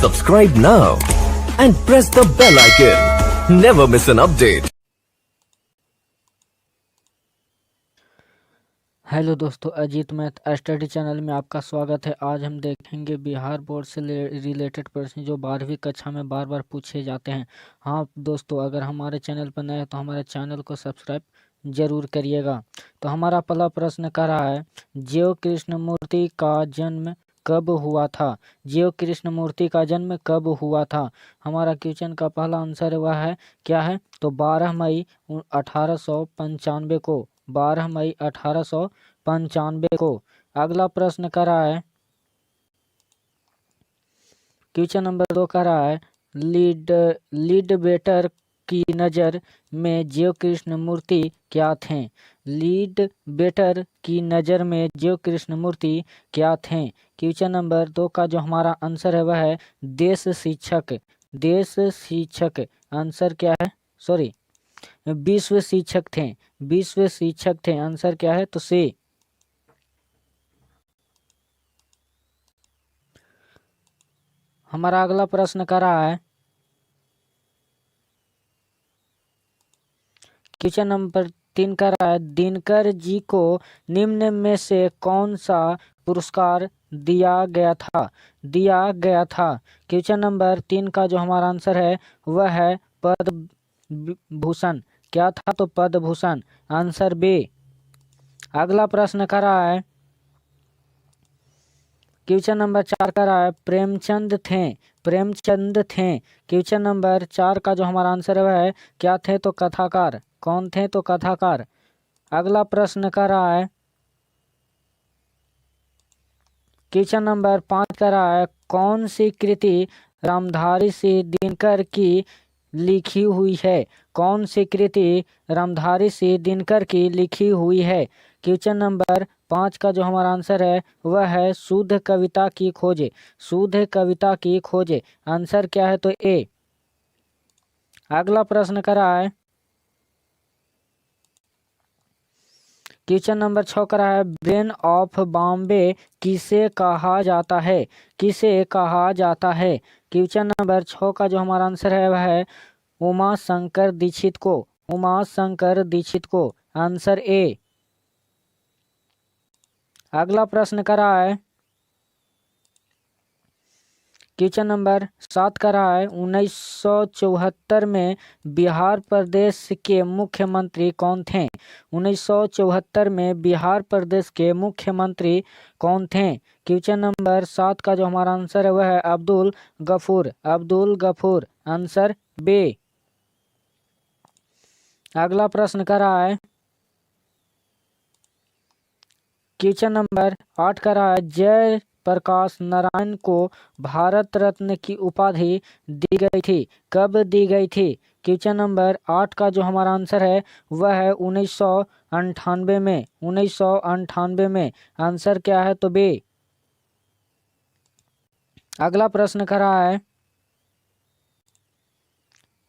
Subscribe now and press the bell icon. Never miss an update. Hello दोस्तों, Ajit math study channel में आपका स्वागत है। आज हम देखेंगे बिहार बोर्ड से रिलेटेड प्रश्न जो 12वीं कक्षा में बार बार पूछे जाते हैं। हाँ दोस्तों, अगर हमारे चैनल पर नए हैं तो हमारे चैनल को सब्सक्राइब जरूर करिएगा। तो हमारा पहला प्रश्न कर रहा है, ज्यो कृष्णमूर्ति का जन्म कब हुआ था? ज्यो कृष्णमूर्ति का जन्म कब हुआ था? हमारा क्वेश्चन का पहला आंसर वह है क्या है? तो 12 मई 1895 को, 12 मई 1895 को। अगला प्रश्न कर रहा है, क्वेश्चन नंबर 2 कर रहा है, लीड बेटर की नज़र में ज्यो कृष्णमूर्ति क्या थे? लीड बेटर की नज़र में ज्यो कृष्णमूर्ति क्या थे? क्वेश्चन नंबर 2 का जो हमारा आंसर है वह है देश शिक्षक। देश शिक्षक आंसर क्या है? सॉरी, विश्व शिक्षक थे। विश्व शिक्षक थे, आंसर क्या है? तो सी। हमारा अगला प्रश्न कर रहा है, क्वेश्चन नंबर 3 कर रहा है, दिनकर जी को निम्न में से कौन सा पुरस्कार दिया गया था? दिया गया था। क्वेश्चन नंबर 3 का जो हमारा आंसर है वह है पद्म भूषण। क्या था? तो पद्म भूषण, आंसर बी। अगला प्रश्न कर रहा है, क्वेश्चन नंबर 4 का रहा है, प्रेमचंद थे। प्रेमचंद थे। क्वेश्चन नंबर 4 का जो हमारा आंसर है वह है क्या थे? तो कथाकार। कौन थे? तो कथाकार। अगला प्रश्न कर रहा है, क्वेश्चन नंबर 5 का रहा है, कौन सी कृति रामधारी सिंह दिनकर की लिखी हुई है? कौन सी कृति रामधारी सिंह दिनकर की लिखी हुई है? क्वेश्चन नंबर 5 का जो हमारा आंसर है वह है शुद्ध कविता की खोज। शुद्ध कविता की खोज, आंसर क्या है? तो ए। अगला प्रश्न कर रहा है, क्वेश्चन नंबर 6 का रहा है, ब्रेन ऑफ बॉम्बे किसे कहा जाता है? किसे कहा जाता है? क्वेश्चन नंबर 6 का जो हमारा आंसर है वह है उमा शंकर दीक्षित को। उमा शंकर दीक्षित को, आंसर ए। अगला प्रश्न कर रहा है, क्वेश्चन नंबर 7 का रहा है, 1974 में बिहार प्रदेश के मुख्यमंत्री कौन थे? 1974 में बिहार प्रदेश के मुख्यमंत्री कौन थे? क्वेश्चन नंबर 7 का जो हमारा आंसर है वह है अब्दुल गफूर। Abdul Ghafoor, answer B. अगला प्रश्न कर रहा है, क्वेश्चन नंबर 8 का रहा है, जय प्रकाश नारायण को भारत रत्न की उपाधि दी गई थी। कब दी गई थी? क्वेश्चन नंबर 8 का जो हमारा आंसर है वह है 1998 में। 1998 में, आंसर क्या है? तो बी। अगला प्रश्न कर रहा है,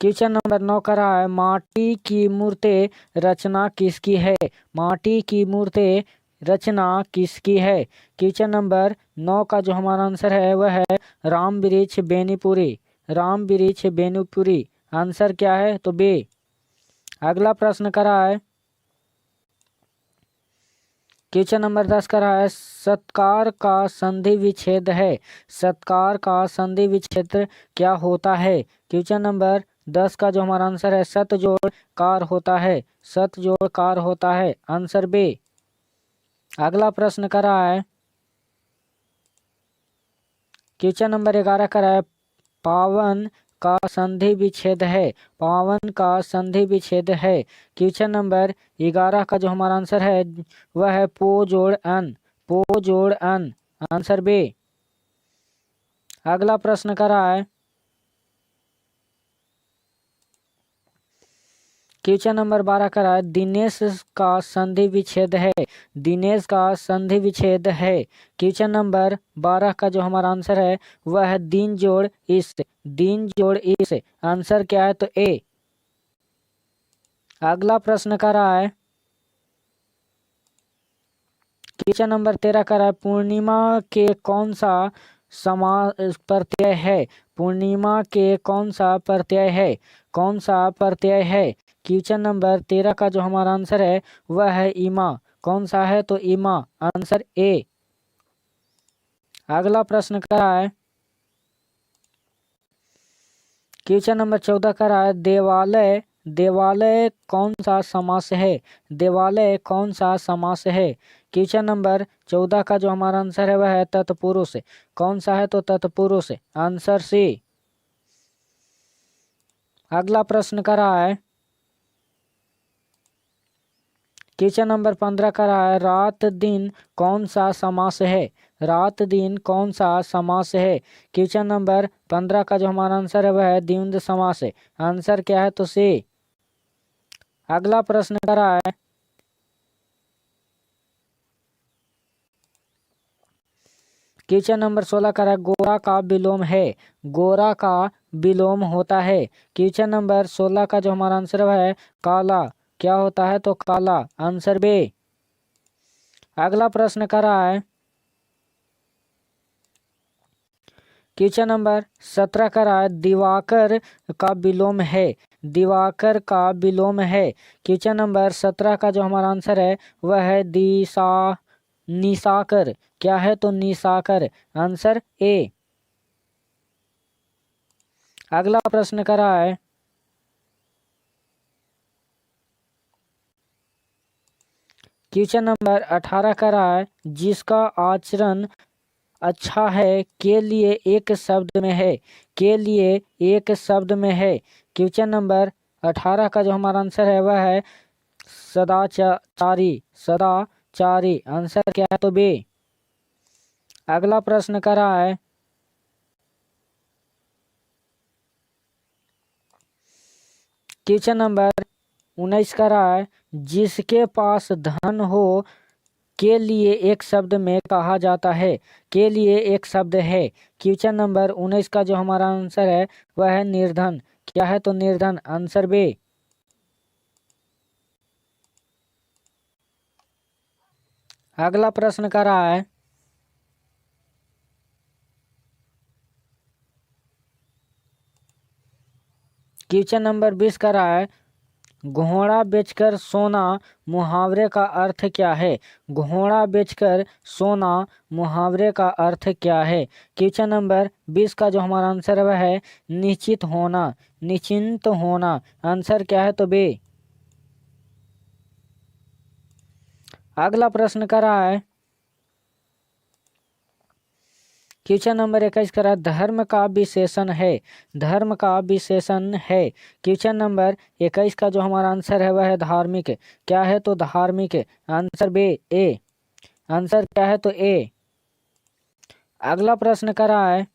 क्वेश्चन नंबर 9 का रहा है, माटी की मूर्ति रचना किसकी है? माटी की मूर्ति रचना किसकी है? क्वेश्चन नंबर 9 का जो हमारा आंसर है वह है राम वृक्ष बेनीपुरी। राम वृक्ष बेनीपुरी, आंसर क्या है? तो बी। अगला प्रश्न कर रहा है, क्वेश्चन नंबर 10 का रहा है, सत्कार का संधि विच्छेद है। सत्कार का संधि विच्छेद क्या होता है? क्वेश्चन नंबर 10 का जो हमारा आंसर है सत जोड़ कार होता है। सत जोड़ कार होता है, आंसर बी। अगला प्रश्न कर रहा है, क्वेश्चन नंबर 11 का रहा है, पावन का संधि विच्छेद है। पावन का संधि विच्छेद है। क्वेश्चन नंबर 11 का जो हमारा आंसर है वह है पो जोड़ अन। पो जोड़ अन, आंसर बी। अगला प्रश्न कर रहा है, क्वेश्चन नंबर 12 का रहा है, दिनेश का संधि विच्छेद है। दिनेश का संधि विच्छेद है। क्वेश्चन नंबर 12 का जो हमारा आंसर है वह है दिन जोड़ इस। दिन जोड़ इस, आंसर क्या है? तो ए। अगला प्रश्न कर रहा है, क्वेश्चन नंबर 13 का रहा है, पूर्णिमा के कौन सा प्रत्यय है? पूर्णिमा के कौन सा प्रत्यय है? कौन सा प्रत्यय है? क्वेश्चन नंबर 13 का जो हमारा आंसर है वह है ईमा। कौन सा है? तो ईमा, आंसर ए। अगला प्रश्न कर रहा है क्वेश्चन नंबर 14 का रहा है देवालय। देवालय कौन सा समास है? देवालय कौन सा समास है? क्वेश्चन नंबर 14 का जो हमारा आंसर है वह है तत्पुरुष। कौन सा है? तो तत्पुरुष, आंसर सी। अगला प्रश्न कर रहा है क्वेश्चन नंबर 15 का रहा है रात दिन कौन सा समास है? रात दिन कौन सा समास है? क्वेश्चन नंबर 15 का जो हमारा आंसर है वह है द्वंद्व समास है, आंसर क्या है? तो सी। अगला प्रश्न कर रहा है क्वेश्चन नंबर 16 का रहा है गोरा का विलोम है। गोरा का विलोम होता है। क्वेश्चन नंबर 16 का जो हमारा आंसर है वह है काला। क्या होता है? तो काला, आंसर बे। अगला प्रश्न कर रहा है क्वेश्चन नंबर 17 का रहा है दिवाकर का विलोम है। दिवाकर का विलोम है। क्वेश्चन नंबर 17 का जो हमारा आंसर है वह है निशाकर। क्या है? तो निशाकर, आंसर ए। अगला प्रश्न कर रहा है क्वेश्चन नंबर 18 का रहा है जिसका आचरण अच्छा है के लिए एक शब्द में है। के लिए एक शब्द में है। क्वेश्चन नंबर 18 का जो हमारा आंसर है वह है सदाचारी। सदाचारी, आंसर क्या है? तो बी। अगला प्रश्न कर रहा है क्वेश्चन नंबर 19 का रहा है जिसके पास धन हो के लिए एक शब्द में कहा जाता है। के लिए एक शब्द है। क्वेश्चन नंबर 19 का जो हमारा आंसर है वह है निर्धन। क्या है? तो निर्धन, आंसर बे। अगला प्रश्न कर रहा है क्वेश्चन नंबर 20 का रहा है घोड़ा बेचकर सोना मुहावरे का अर्थ क्या है? घोड़ा बेचकर सोना मुहावरे का अर्थ क्या है? क्वेश्चन नंबर 20 का जो हमारा आंसर है वह है निश्चित होना, निश्चिंत होना, आंसर क्या है? तो बे। अगला प्रश्न कर रहा है क्वेश्चन नंबर 21 का रहा है धर्म का विशेषण है। धर्म का विशेषण है। क्वेश्चन नंबर 21 का जो हमारा आंसर है वह है धार्मिक। क्या है? तो धार्मिक, आंसर बे, ए। आंसर क्या है? तो ए। अगला प्रश्न कर रहा है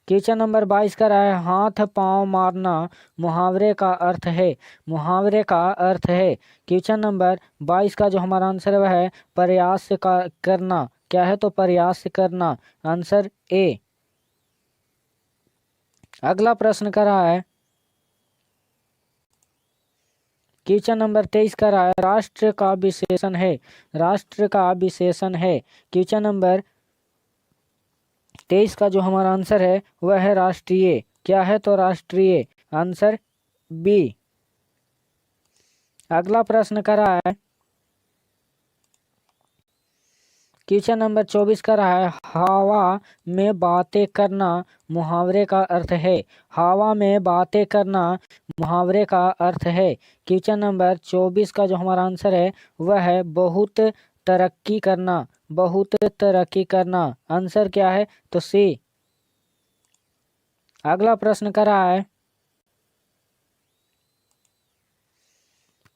क्वेश्चन नंबर 22 का रहा है हाथ पांव मारना मुहावरे का अर्थ है। मुहावरे का अर्थ है। क्वेश्चन नंबर 22 का जो हमारा आंसर है वह है प्रयास का करना। क्या है? तो प्रयास करना, आंसर ए। अगला प्रश्न कर रहा है क्वेश्चन नंबर 23 का रहा है राष्ट्र का विशेषण है। राष्ट्र का विशेषण है। क्वेश्चन नंबर 23 का जो हमारा आंसर है वह है राष्ट्रीय। क्या है? तो राष्ट्रीय, आंसर बी। अगला प्रश्न कर रहा है क्वेश्चन नंबर 24 का रहा है हवा में बातें करना मुहावरे का अर्थ है। हवा में बातें करना मुहावरे का अर्थ है। क्वेश्चन नंबर 24 का जो हमारा आंसर है वह है बहुत तरक्की करना। बहुत तरक्की करना, आंसर क्या है? तो सी। अगला प्रश्न कर रहा है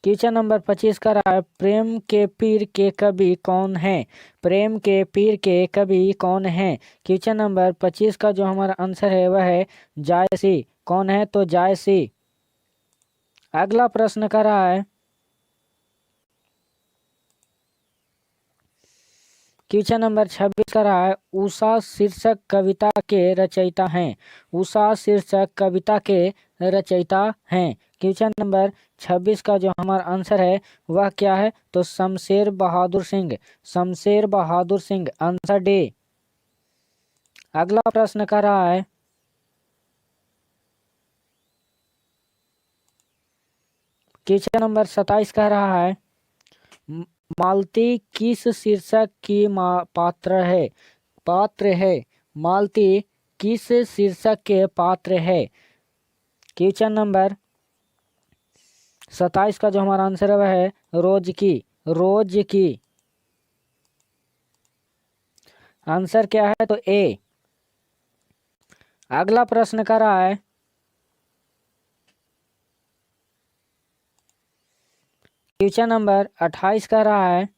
क्वेश्चन नंबर 25 का रहा है प्रेम के पीर के कवि कौन है? प्रेम के पीर के कवि कौन है? क्वेश्चन नंबर 25 का जो हमारा आंसर है वह है जायसी। कौन है? तो जायसी। अगला प्रश्न कर रहा है क्वेश्चन नंबर 26 का रहा है उषा शीर्षक कविता के रचयिता हैं। उषा शीर्षक कविता के रचयिता हैं। क्वेश्चन नंबर 26 का जो हमारा आंसर है वह क्या है, तो शमशेर बहादुर सिंह। Shamsher Bahadur Singh, answer D. अगला प्रश्न का रहा है क्वेश्चन नंबर 27 का रहा है मालती किस शीर्षक की पात्र है। मालती किस शीर्षक के पात्र है। क्वेश्चन नंबर 27 का जो हमारा आंसर है वह है रोज की। रोज की, आंसर क्या है, तो ए। अगला प्रश्न का रहा है क्वेश्चन नंबर 28 का रहा है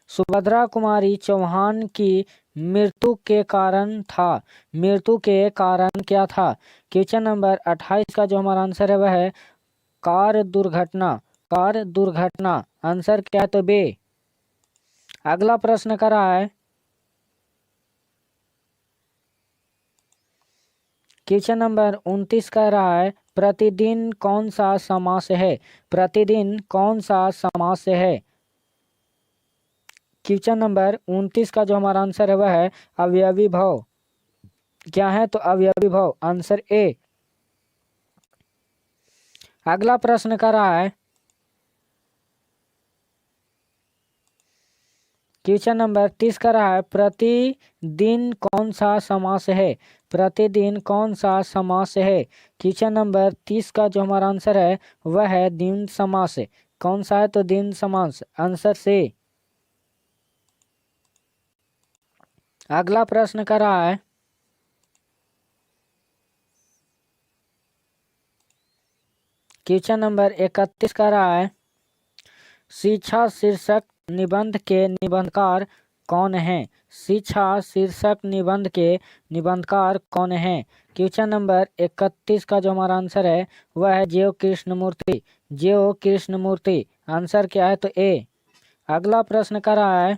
सुभद्रा कुमारी चौहान की मृत्यु के कारण था। मृत्यु के कारण क्या था। क्वेश्चन नंबर 28 का जो हमारा आंसर है वह है कार दुर्घटना। कार दुर्घटना, आंसर क्या है, तो बे। अगला प्रश्न का रहा है क्वेश्चन नंबर 29 का रहा है प्रतिदिन कौन सा समास है। प्रतिदिन कौन सा समास है। क्वेश्चन नंबर 29 का जो हमारा आंसर है वह है अवयवी भाव। क्या है, तो अवयवी भाव, आंसर ए। अगला प्रश्न का रहा है क्वेश्चन नंबर 30 का रहा है प्रतिदिन कौन सा समास है। प्रतिदिन कौन सा समास है। क्वेश्चन नंबर 30 का जो हमारा आंसर है वह है द्वंद्व समास। कौन सा है, तो द्वंद्व समास, आंसर से। अगला प्रश्न का रहा है क्वेश्चन नंबर 31 का रहा है शिक्षा शीर्षक निबंध के निबंधकार कौन हैं। शिक्षा शीर्षक निबंध के निबंधकार कौन हैं। क्वेश्चन नंबर 31 का जो हमारा आंसर है वह है ज्यो कृष्णमूर्ति। ज्यो कृष्णमूर्ति, आंसर क्या है, तो ए। अगला प्रश्न का रहा है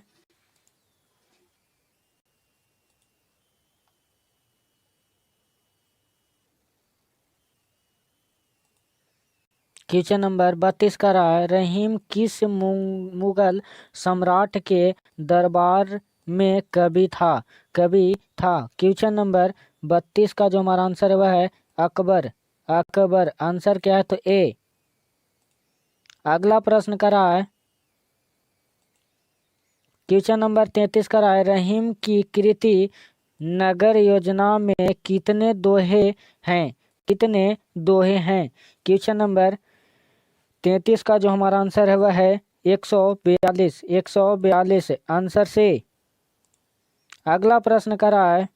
क्वेश्चन नंबर 32 का रहा है रहीम किस मुगल सम्राट के दरबार में कवि था। कवि था। क्वेश्चन नंबर 32 का जो हमारा आंसर है वह है अकबर। अकबर, आंसर क्या है, तो ए। अगला प्रश्न का रहा है क्वेश्चन नंबर 33 का रहा है रहीम की कृति नगर योजना में कितने दोहे हैं। कितने दोहे हैं। क्वेश्चन नंबर 33 का जो हमारा आंसर है वह है 142। 142, आंसर से। अगला प्रश्न का रहा है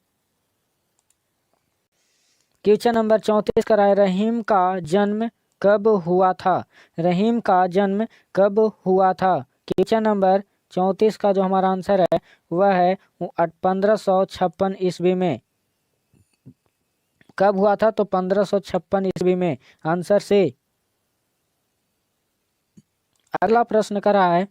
क्वेश्चन नंबर 34 का रहा है रहीम का जन्म कब हुआ था। रहीम का जन्म कब हुआ था। क्वेश्चन नंबर 34 का जो हमारा आंसर है वह है 1556 ईस्वी में। कब हुआ था, तो 1556 ईस्वी में, आंसर से। अगला प्रश्न का रहा है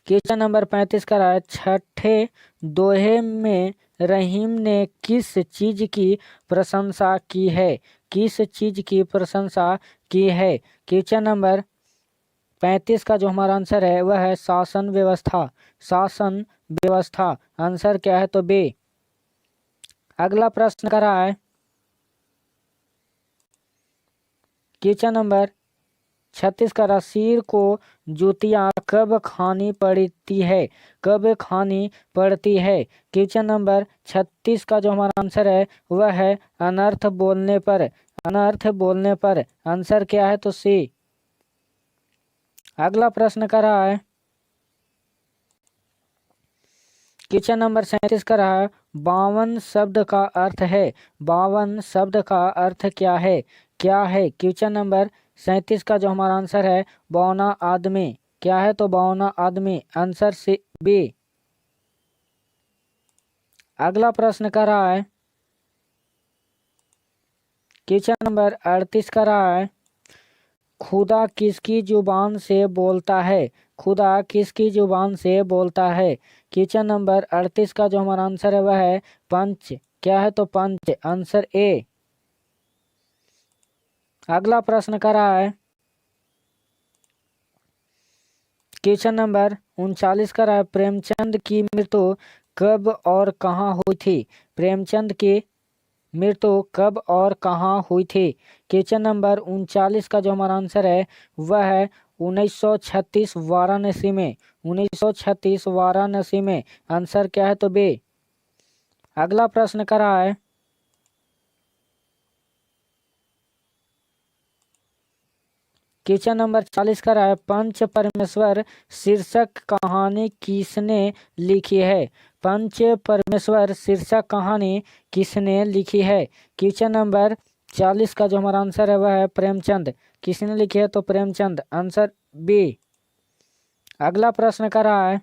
क्वेश्चन नंबर 35 का रहा है छठे दोहे में रहीम ने किस चीज की प्रशंसा की है। किस चीज की प्रशंसा की है। क्वेश्चन नंबर 35 का जो हमारा आंसर है वह है शासन व्यवस्था। शासन व्यवस्था, आंसर क्या है, तो बे। अगला प्रश्न का रहा है क्वेश्चन नंबर 36 का रहा सिर को जूतियां कब खानी पड़ती है। कब खानी पड़ती है। क्वेश्चन नंबर 36 का जो हमारा आंसर है वह है अनर्थ बोलने पर। अनर्थ बोलने पर, आंसर क्या है, तो सी। अगला प्रश्न का रहा है क्वेश्चन नंबर 37 का रहा है 52 शब्द का अर्थ है। 52 शब्द का अर्थ क्या है। क्या है। क्वेश्चन नंबर 37 का जो हमारा आंसर है 52 आदमी। क्या है, तो 52 आदमी, आंसर सी, बी। अगला प्रश्न का रहा है क्वेश्चन नंबर 38 का रहा है खुदा किसकी जुबान से बोलता है? खुदा किसकी जुबान से बोलता है? क्वेश्चन नंबर 38 का जो हमारा आंसर है वह है पंच। क्या है? तो पंच, आंसर ए। अगला प्रश्न कर रहा है क्वेश्चन नंबर 39 का रहा है प्रेमचंद की मृत्यु कब और कहाँ हुई थी? प्रेमचंद की मृत्यु कब और कहाँ हुई थी? क्वेश्चन नंबर 39 का जो हमारा आंसर है वह है 1936 वाराणसी में। 1936 वाराणसी में, आंसर क्या है? तो बे। अगला प्रश्न कर रहा है क्वेश्चन नंबर 40 का रहा है पंच परमेश्वर शीर्षक कहानी किसने लिखी है? पंच परमेश्वर शीर्षक कहानी किसने लिखी है? क्वेश्चन नंबर 40 का जो हमारा आंसर है वह है प्रेमचंद। किसने लिखी है? तो प्रेमचंद, आंसर बी। अगला प्रश्न कर रहा है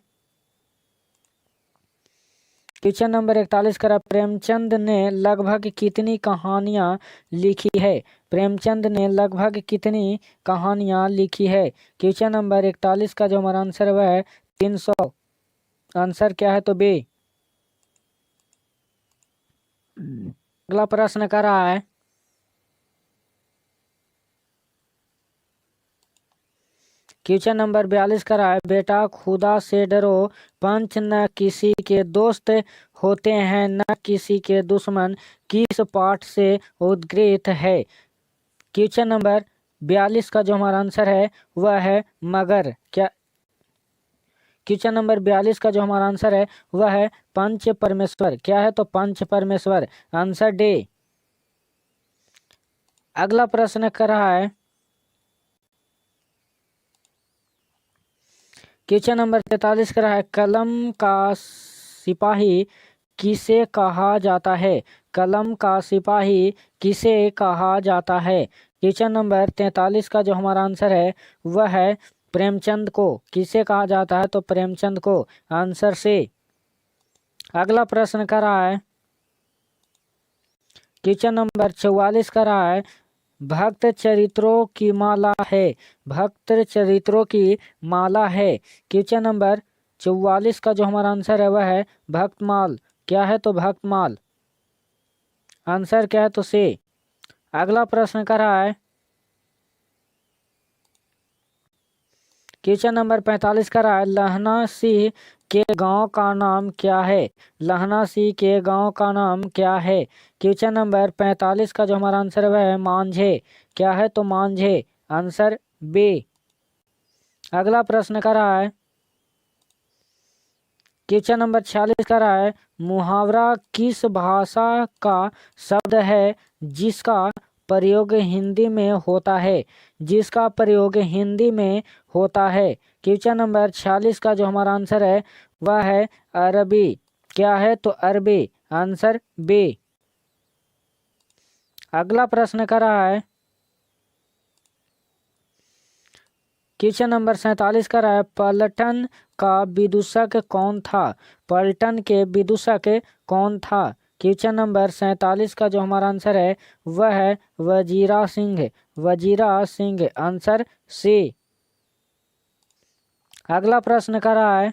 क्वेश्चन नंबर 41 का प्रेमचंद ने लगभग कितनी कहानियां लिखी है? प्रेमचंद ने लगभग कितनी कहानियां लिखी है? क्वेश्चन नंबर 41 का जो हमारा आंसर है वह है 300, आंसर क्या है? तो बी। अगला प्रश्न कर रहा है क्वेश्चन नंबर 42 का रहा है बेटा खुदा से डरो, पंच न किसी के दोस्त होते हैं न किसी के दुश्मन, किस पाठ से उद्गृहित है? क्वेश्चन नंबर 42 का जो हमारा आंसर है वह है मगर। क्या? क्वेश्चन नंबर 42 का जो हमारा आंसर है वह है पंच परमेश्वर। क्या है? तो पंच परमेश्वर, आंसर डे। अगला प्रश्न कर रहा है क्वेश्चन नंबर 43 का है कलम का सिपाही किसे कहा जाता है? कलम का सिपाही किसे कहा जाता है? क्वेश्चन नंबर 43 का जो हमारा आंसर है वह है प्रेमचंद को। किसे कहा जाता है? तो प्रेमचंद को, आंसर से। अगला प्रश्न कर रहा है क्वेश्चन नंबर 44 का रहा है भक्त चरित्रों की माला है। भक्त चरित्रों की माला है। क्वेश्चन नंबर 44 का जो हमारा आंसर है वह है भक्तमाल। क्या है? तो भक्तमाल, आंसर क्या है? तो से। अगला प्रश्न कर रहा है क्वेश्चन नंबर 45 का रहा है लहना सिंह के गांव का नाम क्या है? लहना सिंह के गांव का नाम क्या है? क्वेश्चन नंबर 45 का जो हमारा आंसर है वह है मांझे। क्या है? तो मांझे, आंसर बी। अगला प्रश्न कर रहा है क्वेश्चन नंबर 46 का रहा है मुहावरा किस भाषा का शब्द है जिसका प्रयोग हिंदी में होता है? जिसका प्रयोग हिंदी में होता है। क्वेश्चन नंबर 46 का जो हमारा आंसर है वह है अरबी। क्या है? तो अरबी, आंसर बी। अगला प्रश्न कर रहा है क्वेश्चन नंबर 47 का रहा है पलटन का विदूषक कौन था? पलटन के विदूषक कौन था? क्वेश्चन नंबर 47 का जो हमारा आंसर है वह है वजीरा सिंह। Wazira Singh, answer C. अगला प्रश्न कर रहा है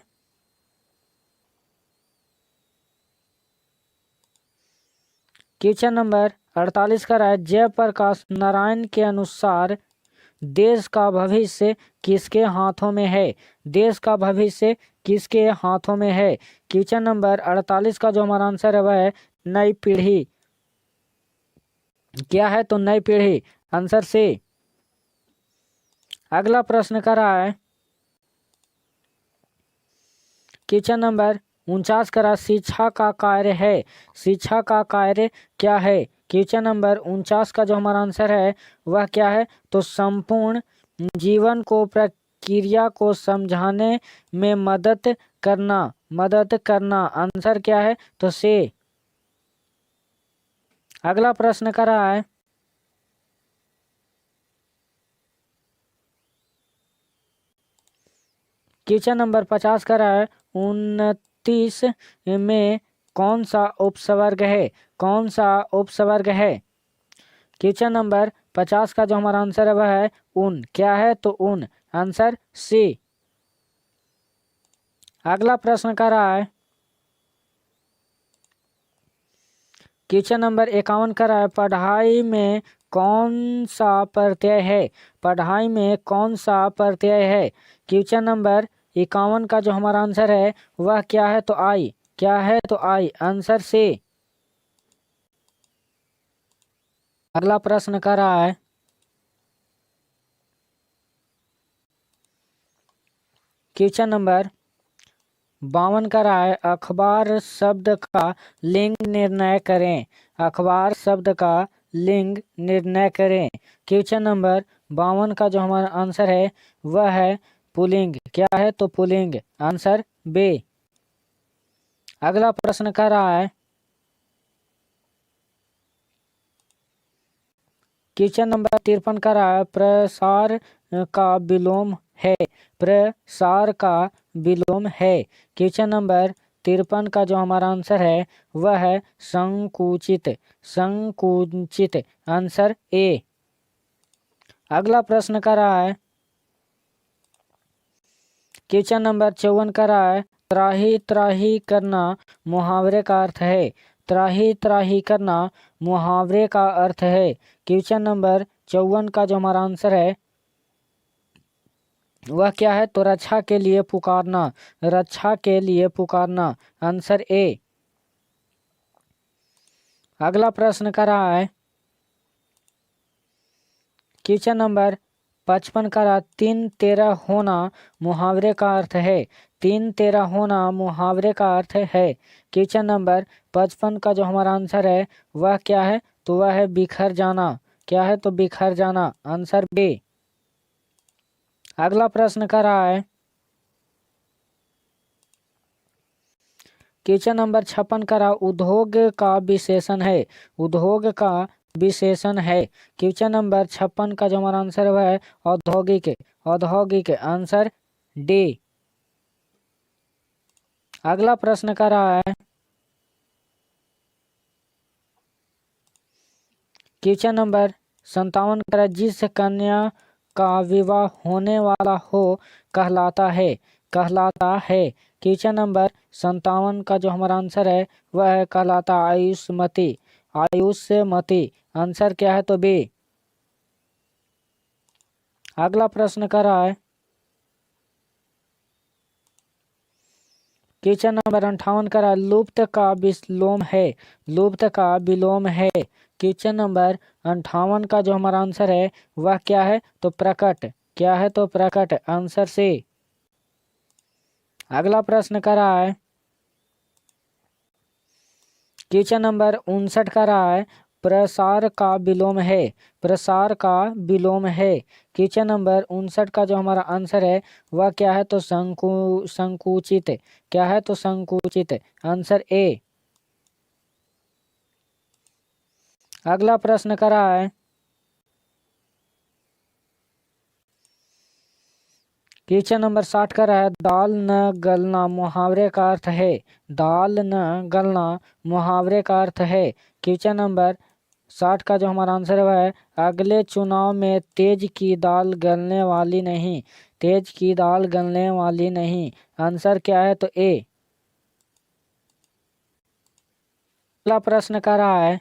क्वेश्चन नंबर 48 का रहा है जयप्रकाश नारायण के अनुसार देश का भविष्य किसके हाथों में है? देश का भविष्य किसके हाथों में है? क्वेश्चन नंबर 48 का जो हमारा आंसर है वह है नई पीढ़ी। क्या है? तो नई पीढ़ी, आंसर से। अगला प्रश्न कर रहा है क्वेश्चन नंबर 49 का रहा शिक्षा का कार्य है। शिक्षा का कार्य क्या है? क्वेश्चन नंबर 49 का जो हमारा आंसर है वह क्या है? तो संपूर्ण जीवन को प्रक्रिया को समझाने में मदद करना। मदद करना, आंसर क्या है? तो से। अगला प्रश्न कर रहा है क्वेश्चन नंबर 50 का रहा है 29 में कौन सा उपसर्ग है? कौन सा उपसर्ग है? क्वेश्चन नंबर 50 का जो हमारा आंसर है वह है ऊन। क्या है? तो ऊन। Answer C. अगला प्रश्न कर रहा है क्वेश्चन नंबर 51 कर रहा है पढ़ाई में कौन सा प्रत्यय है? पढ़ाई में कौन सा प्रत्यय है? क्वेश्चन नंबर 51 का जो हमारा आंसर है वह क्या है? तो आई। क्या है? तो आई। Answer C. अगला प्रश्न कर रहा है क्वेश्चन नंबर 52 का रहा है अखबार शब्द का लिंग निर्णय करें। अखबार शब्द का लिंग निर्णय करें। क्वेश्चन नंबर 52 का जो हमारा आंसर है वह है पुल्लिंग। क्या है? तो पुल्लिंग। Answer B. अगला प्रश्न कर रहा है क्वेश्चन नंबर 53 का रहा है प्रसार का विलोम है। प्रसार का विलोम है। क्वेश्चन नंबर 53 का जो हमारा आंसर है वह है संकुचित। संकुचित। Answer A. अगला प्रश्न कर रहा है क्वेश्चन नंबर 54 का रहा है त्राही त्राही करना मुहावरे का अर्थ है। त्राही त्राही करना मुहावरे का अर्थ है। क्वेश्चन नंबर 54 का जो हमारा आंसर है वह क्या है? तो रक्षा के लिए पुकारना। रक्षा के लिए पुकारना। Answer A. अगला प्रश्न कर रहा है क्वेश्चन नंबर 55 का रहा 3-13 होना मुहावरे का अर्थ है। 3-13 होना मुहावरे का अर्थ है। क्वेश्चन नंबर 55 का जो हमारा आंसर है वह क्या है? तो वह है बिखर जाना। क्या है? तो बिखर जाना। Answer B. अगला प्रश्न कर रहा है क्वेश्चन नंबर 56 का रहा उद्योग का विशेषण है। उद्योग का विशेषण है। क्वेश्चन नंबर 56 का जो हमारा आंसर वह है औद्योगिक। औद्योगिक। Answer D. अगला प्रश्न कर रहा है क्वेश्चन नंबर 57 का जिस कन्या का विवाह होने वाला हो कहलाता है। कहलाता है। क्वेश्चन नंबर 57 का जो हमारा आंसर है वह है कहलाता आयुष्मती। आयुष्मती। आंसर क्या है? तो बी। अगला प्रश्न कर रहा है क्वेश्चन नंबर 58 का रहा है लुप्त का विलोम है। लुप्त का विलोम है। क्वेश्चन नंबर 58 का जो हमारा आंसर है वह क्या है? तो प्रकट। क्या है? तो प्रकट। Answer C. अगला प्रश्न कर रहा है क्वेश्चन नंबर 59 का रहा है प्रसार का विलोम है। प्रसार का विलोम है। क्वेश्चन नंबर 59 का जो हमारा आंसर है वह क्या है? तो संकुचित। क्या है? तो संकुचित। Answer A. अगला प्रश्न कर रहा है क्वेश्चन नंबर 60 का रहा है दाल न गलना मुहावरे का अर्थ है। दाल न गलना मुहावरे का अर्थ है। क्वेश्चन नंबर 60 का जो हमारा आंसर है वह है अगले चुनाव में तेज की दाल गलने वाली नहीं। तेज की दाल गलने वाली नहीं। आंसर क्या है? तो ए। अगला प्रश्न कर रहा है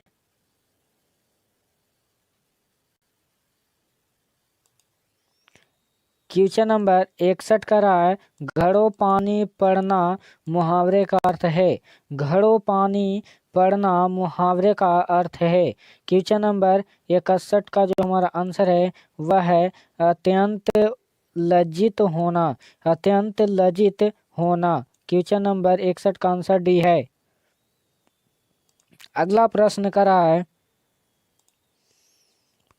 क्वेश्चन नंबर 61 का रहा है घड़ों पानी पड़ना मुहावरे का अर्थ है। घड़ों पानी पड़ना मुहावरे का अर्थ है। क्वेश्चन नंबर 61 का जो हमारा आंसर है वह है अत्यंत लज्जित होना। अत्यंत लज्जित होना। क्वेश्चन नंबर 61 का आंसर डी है। अगला प्रश्न कर रहा है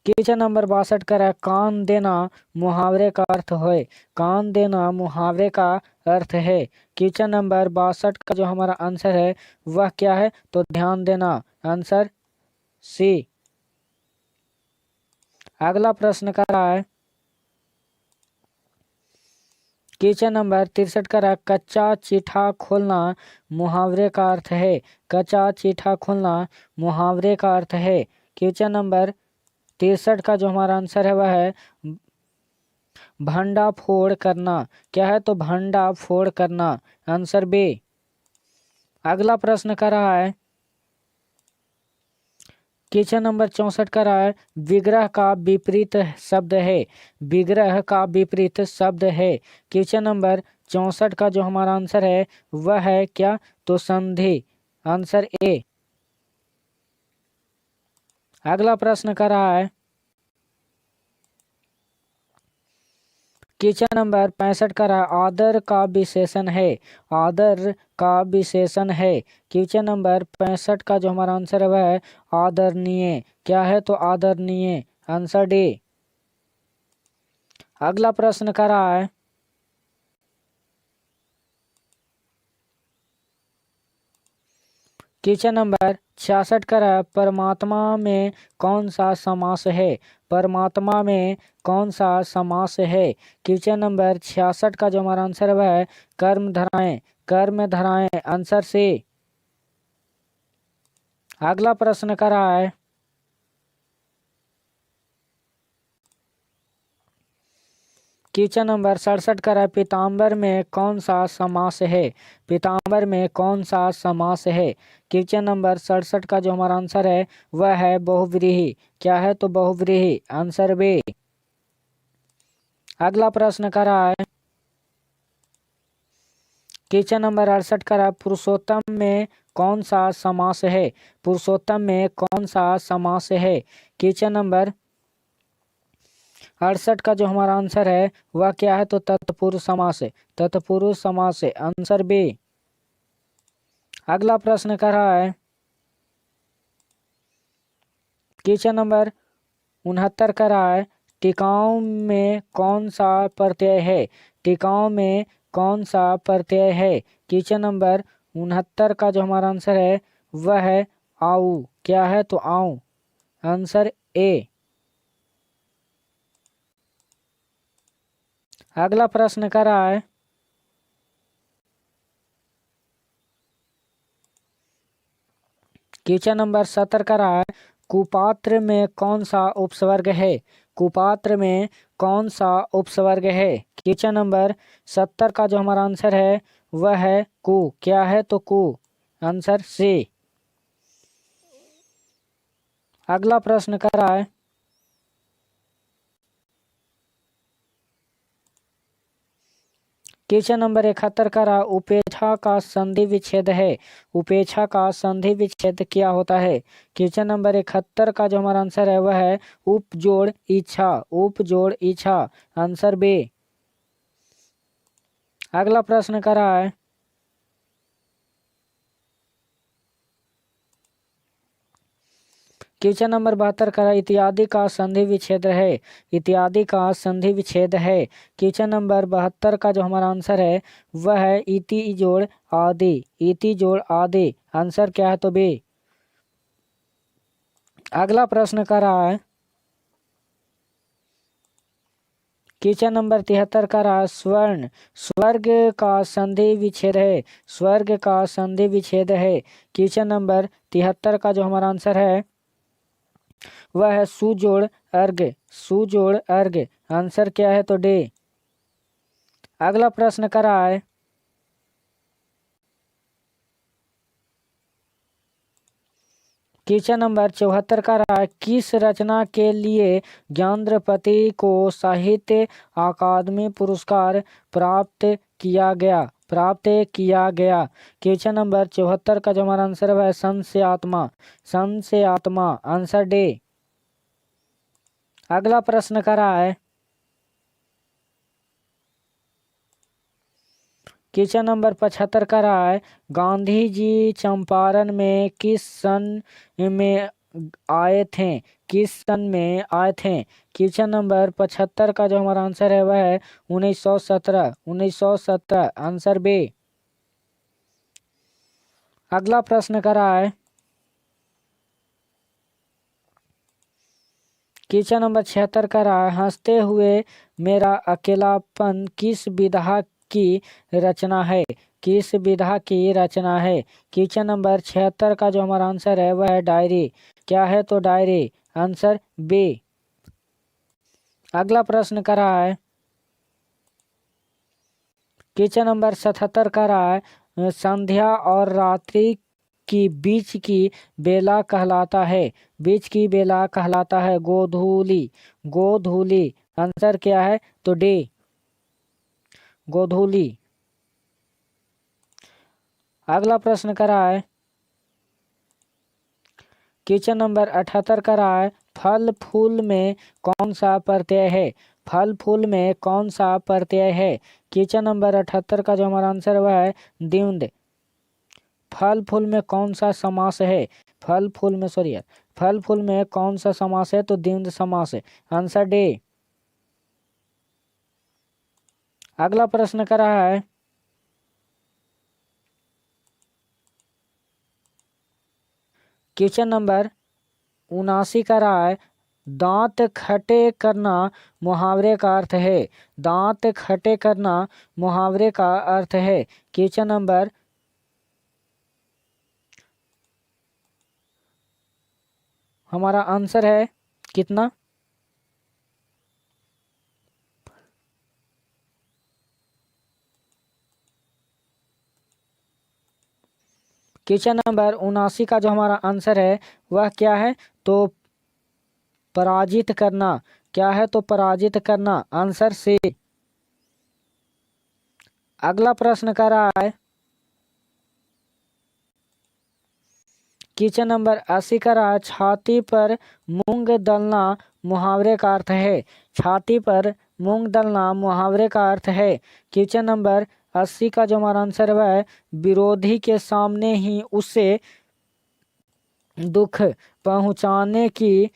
क्वेश्चन नंबर 62 का है कान देना मुहावरे का अर्थ है। कान देना मुहावरे का अर्थ है। क्वेश्चन नंबर 62 का जो हमारा आंसर है वह क्या है? तो ध्यान देना। Answer C. अगला प्रश्न का रहा है क्वेश्चन नंबर 63 का रहा कच्चा चिट्ठा खोलना मुहावरे का अर्थ है। कच्चा चिट्ठा खोलना मुहावरे का अर्थ है। क्वेश्चन नंबर 63 का जो हमारा आंसर है वह है भंडाफोड़ करना। क्या है तो भंडाफोड़ करना, आंसर बी। अगला प्रश्न कर रहा है क्वेश्चन नंबर 64 का रहा है विग्रह का विपरीत शब्द है। विग्रह का विपरीत शब्द है। क्वेश्चन नंबर 64 का जो हमारा आंसर है वह है क्या तो संधि, आंसर ए। अगला प्रश्न कर रहा है क्वेश्चन नंबर 65 का रहा आदर का विशेषण है। आदर का विशेषण है। क्वेश्चन नंबर 65 का जो हमारा आंसर है वह है आदरणीय। क्या है तो आदरणीय, आंसर डी। अगला प्रश्न कर रहा है क्वेश्चन नंबर 66 का रहा परमात्मा में कौन सा समास है। परमात्मा में कौन सा समास है। क्वेश्चन नंबर 66 का जो हमारा आंसर है वह है कर्म धराएं। कर्म धराएं, आंसर सी। अगला प्रश्न कर रहा है क्वेश्चन नंबर 67 का रहा पीताम्बर में कौन सा समास है। पीताम्बर में कौन सा समास है। क्वेश्चन नंबर 67 का जो हमारा आंसर है वह है बहुव्रीहि। क्या है तो बहुव्रीहि, आंसर बी। अगला प्रश्न कर रहा है क्वेश्चन नंबर 68 का रहा पुरुषोत्तम में कौन सा समास है। पुरुषोत्तम में कौन सा समास है। क्वेश्चन नंबर 68 का जो हमारा आंसर है वह क्या है तो तत्पुरुष समास है। तत्पुरुष समास है, आंसर बी। अगला प्रश्न कर रहा है क्वेश्चन नंबर 69 का रहा है टिकाऊ में कौन सा प्रत्यय है। टिकाऊ में कौन सा प्रत्यय है। क्वेश्चन नंबर 69 का जो हमारा आंसर है वह है आऊ। क्या है तो आऊ, आंसर ए। अगला प्रश्न कर रहा है क्वेश्चन नंबर 70 का रहा है कुपात्र में कौन सा उपसर्ग है। कुपात्र में कौन सा उपसर्ग है। क्वेश्चन नंबर 70 का जो हमारा आंसर है वह है कु। क्या है तो कु, आंसर सी। अगला प्रश्न कर रहा है क्वेश्चन नंबर 71 का रहा उपेक्षा का संधि विच्छेद है। उपेक्षा का संधि विच्छेद क्या होता है। क्वेश्चन नंबर 71 का जो हमारा आंसर है वह है उप जोड़ इच्छा। उप जोड़ इच्छा, आंसर बी। अगला प्रश्न कर रहा है क्वेश्चन नंबर 72 का इत्यादि का संधि विच्छेद है। इत्यादि का संधि विच्छेद है। क्वेश्चन नंबर 72 का जो हमारा आंसर है वह है इति जोड़ आदि। इति जोड़ आदि, आंसर क्या है तो बी। अगला प्रश्न कर रहा है क्वेश्चन नंबर 73 का रहा स्वर्ण स्वर्ग का संधि विच्छेद है। स्वर्ग का संधि विच्छेद है। क्वेश्चन नंबर 73 का जो हमारा आंसर है वह है सुजोड़ अर्घ। सुजोड़ अर्घ, आंसर क्या है तो डी। अगला प्रश्न कर रहा है क्वेश्चन नंबर 74 का रहा है किस रचना के लिए ज्ञानद्रपति को साहित्य अकादमी पुरस्कार प्राप्त किया गया। प्राप्त किया गया। क्वेश्चन नंबर 74 का जो हमारा आंसर है संशय आत्मा। संशय आत्मा, आंसर डी। अगला प्रश्न कर रहा है क्वेश्चन नंबर 75 का रहा है गांधी जी चंपारण में किस सन में आए थे। किस सन में आए थे। क्वेश्चन नंबर 75 का जो हमारा आंसर है वह है 1917। 1917, आंसर बी। अगला प्रश्न कर रहा है क्वेश्चन नंबर 76 का रहा है हंसते हुए मेरा अकेलापन किस विधा की रचना है। किस विधा की रचना है। क्वेश्चन नंबर 76 का जो हमारा आंसर है वह है डायरी। क्या है तो डायरी, आंसर बी। अगला प्रश्न कर रहा है क्वेश्चन नंबर 77 का रहा है संध्या और रात्रि की बीच की बेला कहलाता है, बीच की बेला कहलाता है गोधूली, गोधूली। आंसर क्या है? तो डी, गोधूली। अगला प्रश्न कर रहा है क्वेश्चन नंबर 78 का रहा है फल फूल में कौन सा प्रत्यय है, फल फूल में कौन सा प्रत्यय है? क्वेश्चन नंबर 78 का जो हमारा आंसर हुआ है द्वंद्व। फल फूल में कौन सा समास है? फल फूल में सॉरी यार, फल फूल में कौन सा समास है? तो द्वंद्व समास है। Answer D. अगला प्रश्न कर रहा है क्वेश्चन नंबर 79 का रहा है दांत खट्टे करना मुहावरे का अर्थ है, दांत खट्टे करना मुहावरे का अर्थ है। क्वेश्चन नंबर हमारा आंसर है कितना? क्वेश्चन नंबर 79 का जो हमारा आंसर है वह क्या है? तो पराजित करना। क्या है? तो पराजित करना। Answer C. अगला प्रश्न कर रहा है क्वेश्चन नंबर 80 का रहा है छाती पर मूंग दलना मुहावरे का अर्थ है, छाती पर मूंग दलना मुहावरे का अर्थ है। क्वेश्चन नंबर 80 का जो हमारा आंसर है विरोधी के सामने ही उसे दुख पहुंचाने की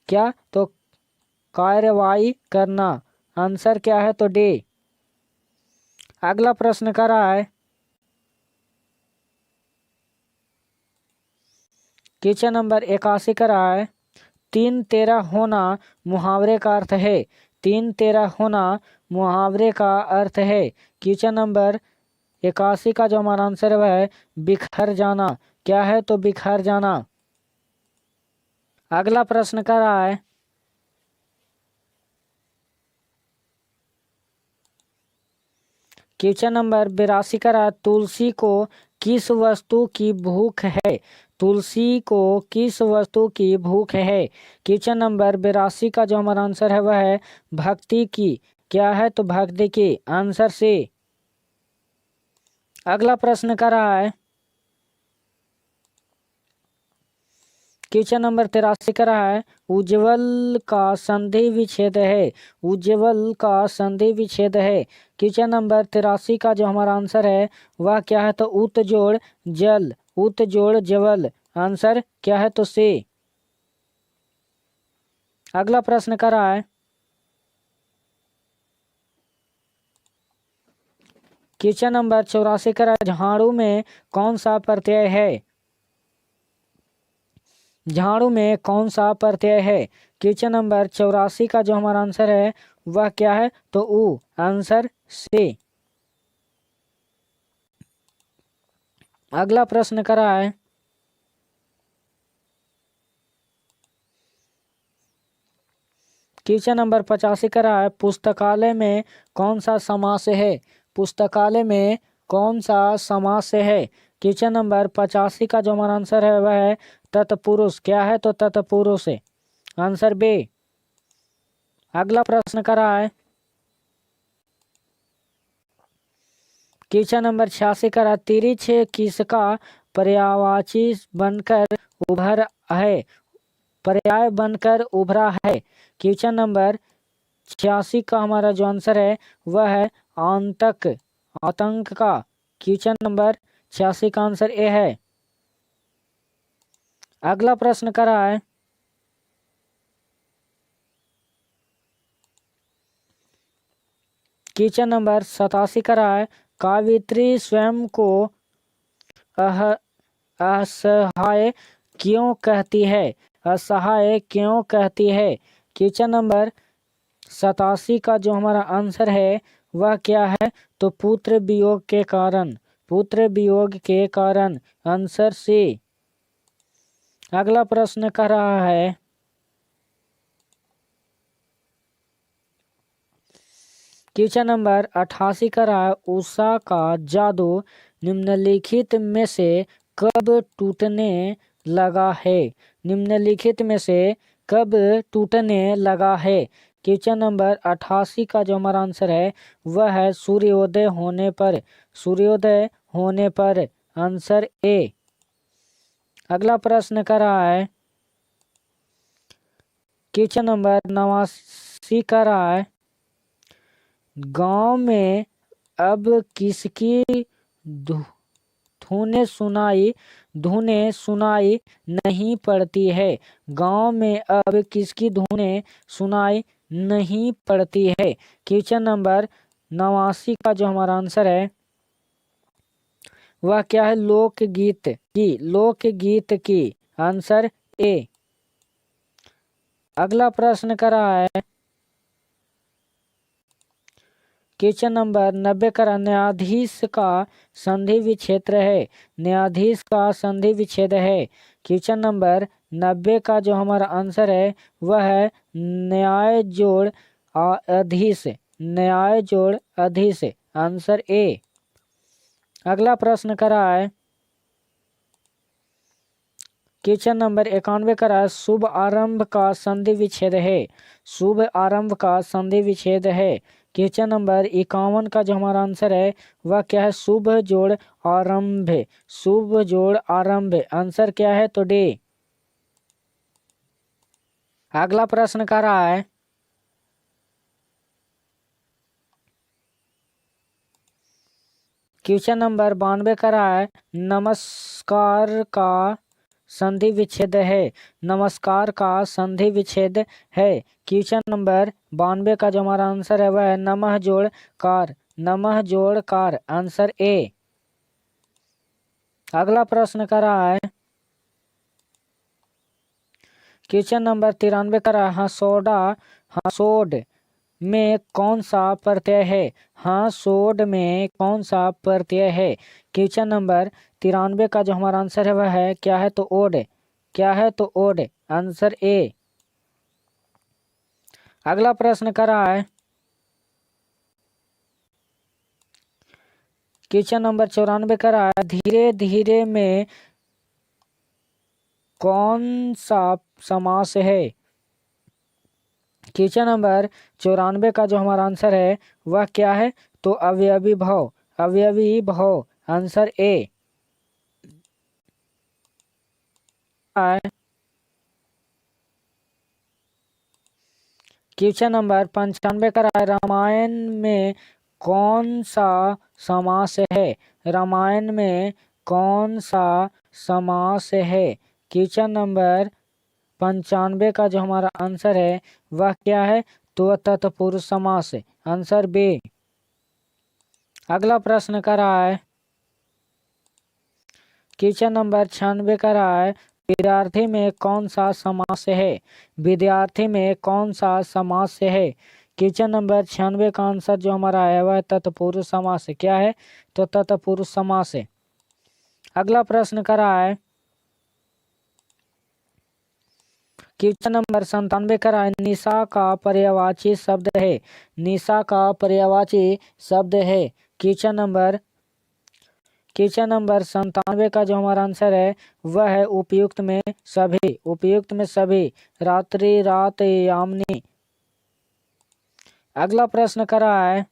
क्या? तो कार्रवाई करना। आंसर क्या है? तो डी। अगला प्रश्न कर रहा है क्वेश्चन नंबर 81 का रहा है तीन तेरा होना मुहावरे का अर्थ है, तीन तेरा होना मुहावरे का अर्थ है। क्वेश्चन नंबर 81 का जो हमारा आंसर है बिखर जाना। क्या है? तो बिखर जाना। अगला प्रश्न कर रहा है क्वेश्चन नंबर 82 का रहा है तुलसी को किस वस्तु की भूख है, तुलसी को किस वस्तु की भूख है? क्वेश्चन नंबर 82 का जो हमारा आंसर है वह है भक्ति की। क्या है? तो भक्ति की। Answer C. अगला प्रश्न कर रहा है क्वेश्चन नंबर 83 का रहा है उज्जवल का संधि विच्छेद है, उज्जवल का संधि विच्छेद है। क्वेश्चन नंबर 83 का जो हमारा आंसर है वह क्या है? तो उत जोड़ जल, उत जोड़ जवल। आंसर क्या है? तो सी। अगला प्रश्न कर रहा है क्वेश्चन नंबर 84 का रहा है झाड़ू में कौन सा प्रत्यय है, झाड़ू में कौन सा प्रत्यय है? क्वेश्चन नंबर 84 का जो हमारा आंसर है वह क्या है? तो उ। Answer C. अगला प्रश्न कर रहा है क्वेश्चन नंबर 85 का रहा है पुस्तकालय में कौन सा समास है, पुस्तकालय में कौन सा समास है? क्वेश्चन नंबर 85 का जो हमारा आंसर है वह है तत्पुरुष। क्या है? तो तत्पुरुष है। Answer B. अगला प्रश्न कर रहा है क्वेश्चन नंबर 86 का रहा है तिरछ किसका पर्यायवाची बनकर उभर है, पर्याय बनकर उभरा है? क्वेश्चन नंबर 86 का हमारा जो आंसर है वह है आतंक, आतंक का। क्वेश्चन नंबर 86 का आंसर ए है। अगला प्रश्न कर रहा है क्वेश्चन नंबर 87 का रहा है कावित्री स्वयं को असहाय क्यों कहती है, असहाय क्यों कहती है? क्वेश्चन नंबर 87 का जो हमारा आंसर है वह क्या है? तो पुत्र वियोग के कारण, पुत्र वियोग के कारण। Answer C. अगला प्रश्न कह रहा है क्वेश्चन नंबर 88 का रहा है उषा का जादू निम्नलिखित में से कब टूटने लगा है। निम्नलिखित में से कब टूटने लगा है। क्वेश्चन नंबर 88 का जो हमारा आंसर है वह है सूर्योदय होने पर। सूर्योदय होने पर आंसर ए। अगला प्रश्न कर रहा है क्वेश्चन नंबर 89 का रहा है गांव में अब किसकी धुनें सुनाई नहीं पड़ती है। गांव में अब किसकी धुनें सुनाई नहीं पड़ती है। क्वेश्चन नंबर 89 का जो हमारा आंसर है वह क्या है लोकगीत की आंसर ए। अगला प्रश्न कर रहा है क्वेश्चन नंबर 90 का न्यायाधीश का संधि विच्छेद है। न्यायाधीश का संधि विच्छेद है। क्वेश्चन नंबर 90 का जो हमारा आंसर है वह है न्याय जोड़ अधीश। न्याय जोड़ अधीश आंसर ए। अगला प्रश्न कर रहा है क्वेश्चन नंबर 91 का रहा है शुभ आरंभ का संधि विच्छेद है। शुभ आरंभ का संधि विच्छेद है। क्वेश्चन नंबर 51 का जो हमारा आंसर है वह क्या है शुभ जोड़ आरंभ। शुभ जोड़ आरंभ आंसर क्या है तो डी। अगला प्रश्न कर रहा है क्वेश्चन नंबर 92 का रहा है नमस्कार का संधि विच्छेद है। नमस्कार का संधि विच्छेद है। क्वेश्चन नंबर 92 का जो हमारा आंसर है वह है नमः जोड़ कार। नमः जोड़ कार आंसर ए। अगला प्रश्न कर रहा है क्वेश्चन नंबर 93 का रहा है हासोड में कौन सा प्रत्यय है। हासोड में कौन सा प्रत्यय है। क्वेश्चन नंबर 93 का जो हमारा आंसर है वह है क्या है तो ओड। क्या है तो ओड आंसर ए। अगला प्रश्न कर रहा है क्वेश्चन नंबर 94 का रहा है धीरे धीरे में कौन सा समास है। क्वेश्चन नंबर 94 का जो हमारा आंसर है वह क्या है तो अवयवी भाव। अवयवी भाव आंसर ए। क्वेश्चन नंबर 95 का रहा है रामायण में कौन सा समास है। रामायण में कौन सा समास है। क्वेश्चन नंबर 95 का जो हमारा आंसर है वह क्या है तो तत्पुरुष समास आंसर बी। अगला प्रश्न कर रहा है क्वेश्चन नंबर 96 का रहा है विद्यार्थी में कौन सा समास है। विद्यार्थी में कौन सा समास है। क्वेश्चन नंबर 96 का आंसर जो हमारा है वह तत्पुरुष समास क्या है तो तत्पुरुष समास है। अगला प्रश्न कर रहा है क्वेश्चन नंबर 97 का रहा है निशा का पर्यायवाची शब्द है। निशा का पर्यायवाची शब्द है। क्वेश्चन नंबर 97 का जो हमारा आंसर है वह है उपयुक्त में सभी। उपयुक्त में सभी रात्रि रात यामिनी। अगला प्रश्न कर रहा है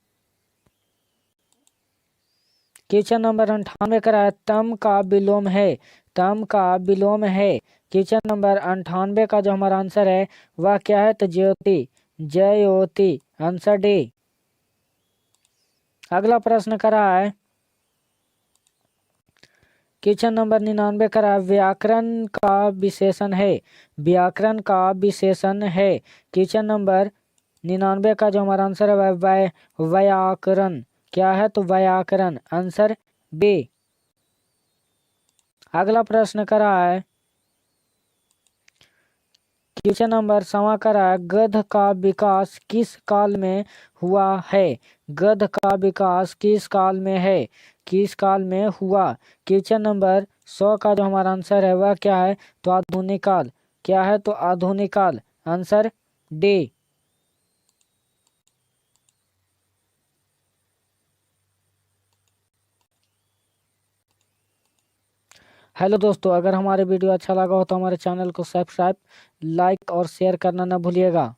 क्वेश्चन नंबर 98 का है तम का विलोम है। तम का विलोम है। क्वेश्चन नंबर 98 का जो हमारा आंसर है वह क्या है तो ज्योति ज्योति आंसर डी। अगला प्रश्न कर रहा है क्वेश्चन नंबर 99 का है व्याकरण का विशेषण है। व्याकरण का विशेषण है। क्वेश्चन नंबर 99 का जो हमारा आंसर है वह व्याकरण क्या है तो व्याकरण आंसर बी। अगला प्रश्न कर रहा है क्वेश्चन नंबर 7 गध का विकास किस काल में हुआ है? गध का विकास किस काल में है? किस काल में हुआ? क्वेश्चन नंबर 100 का जो हमारा आंसर है वह क्या है? तो आधुनिक काल। क्या है? तो आधुनिक काल। Answer D. हेलो दोस्तों, अगर हमारे वीडियो अच्छा लगा हो तो हमारे चैनल को सब्सक्राइब, लाइक और शेयर करना न भूलिएगा।